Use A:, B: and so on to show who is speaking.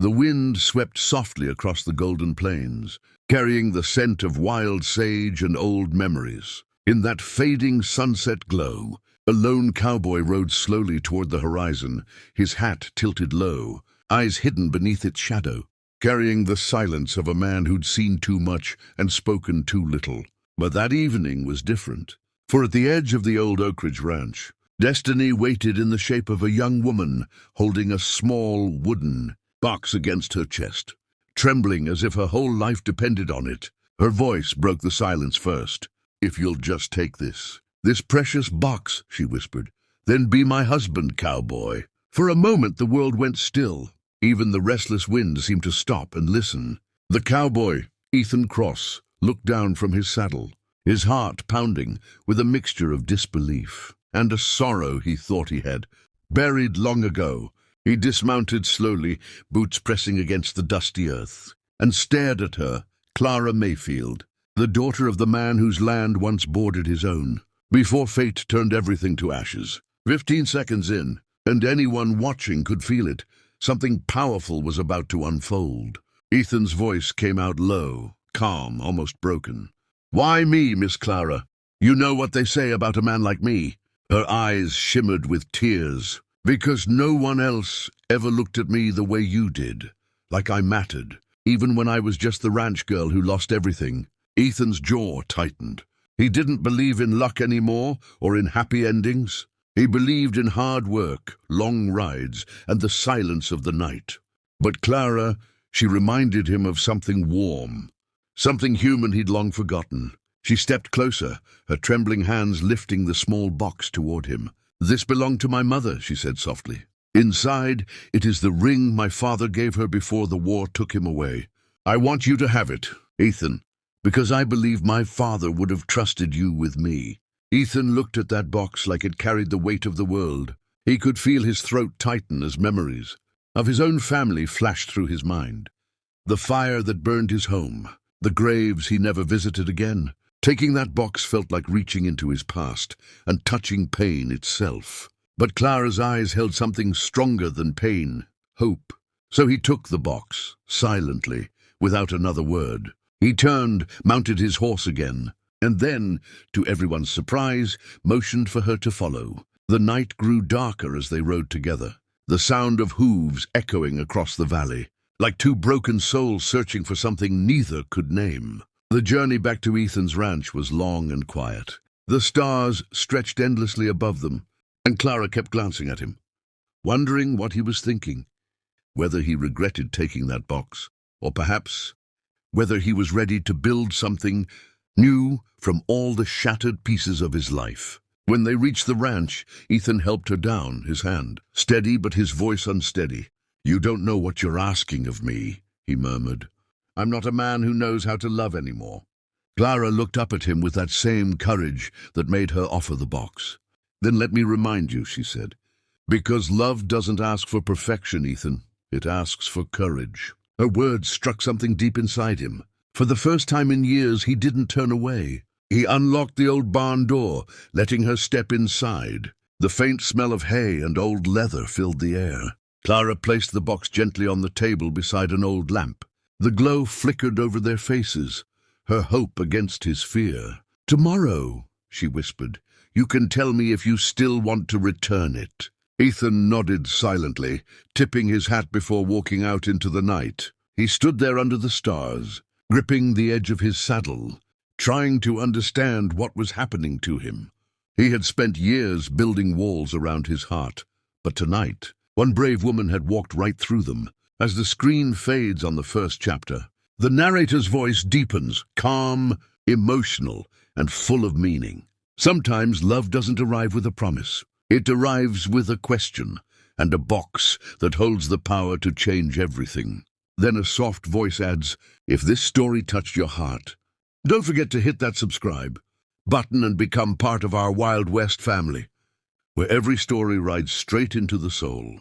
A: The wind swept softly across the golden plains, carrying the scent of wild sage and old memories. In that fading sunset glow, a lone cowboy rode slowly toward the horizon, his hat tilted low, eyes hidden beneath its shadow, carrying the silence of a man who'd seen too much and spoken too little. But that evening was different, for at the edge of the old Oak Ridge ranch, destiny waited in the shape of a young woman holding a small wooden box against her chest, trembling as if her whole life depended on it. Her voice broke the silence first. "If you'll just take this precious box," she whispered, "then be my husband, cowboy." For a moment the world went still. Even the restless wind seemed to stop and listen. The cowboy, Ethan Cross, looked down from his saddle, his heart pounding with a mixture of disbelief and a sorrow he thought he had buried long ago. He dismounted slowly, boots pressing against the dusty earth, and stared at her, Clara Mayfield, the daughter of the man whose land once bordered his own, before fate turned everything to ashes. 15 seconds in, and anyone watching could feel it. Something powerful was about to unfold. Ethan's voice came out low, calm, almost broken. "Why me, Miss Clara? You know what they say about a man like me." Her eyes shimmered with tears. "Because no one else ever looked at me the way you did, like I mattered, even when I was just the ranch girl who lost everything." Ethan's jaw tightened. He didn't believe in luck anymore, or in happy endings. He believed in hard work, long rides, and the silence of the night. But Clara, she reminded him of something warm, something human he'd long forgotten. She stepped closer, her trembling hands lifting the small box toward him. "This belonged to my mother," she said softly. "Inside, it is the ring my father gave her before the war took him away. I want you to have it, Ethan, because I believe my father would have trusted you with me." Ethan looked at that box like it carried the weight of the world. He could feel his throat tighten as memories of his own family flashed through his mind. The fire that burned his home, the graves he never visited again. Taking that box felt like reaching into his past and touching pain itself. But Clara's eyes held something stronger than pain, hope. So he took the box, silently, without another word. He turned, mounted his horse again, and then, to everyone's surprise, motioned for her to follow. The night grew darker as they rode together, the sound of hooves echoing across the valley, like two broken souls searching for something neither could name. The journey back to Ethan's ranch was long and quiet. The stars stretched endlessly above them, and Clara kept glancing at him, wondering what he was thinking, whether he regretted taking that box, or perhaps whether he was ready to build something new from all the shattered pieces of his life. When they reached the ranch, Ethan helped her down, his hand steady but his voice unsteady. "You don't know what you're asking of me," he murmured. "I'm not a man who knows how to love anymore." Clara looked up at him with that same courage that made her offer the box. "Then let me remind you," she said, "because love doesn't ask for perfection, Ethan. It asks for courage." Her words struck something deep inside him. For the first time in years, he didn't turn away. He unlocked the old barn door, letting her step inside. The faint smell of hay and old leather filled the air. Clara placed the box gently on the table beside an old lamp. The glow flickered over their faces, her hope against his fear. "Tomorrow," she whispered, "you can tell me if you still want to return it." Ethan nodded silently, tipping his hat before walking out into the night. He stood there under the stars, gripping the edge of his saddle, trying to understand what was happening to him. He had spent years building walls around his heart, but tonight, one brave woman had walked right through them. As the screen fades on the first chapter, the narrator's voice deepens, calm, emotional, and full of meaning. Sometimes love doesn't arrive with a promise. It arrives with a question and a box that holds the power to change everything. Then a soft voice adds, "If this story touched your heart, don't forget to hit that subscribe button and become part of our Wild West family, where every story rides straight into the soul."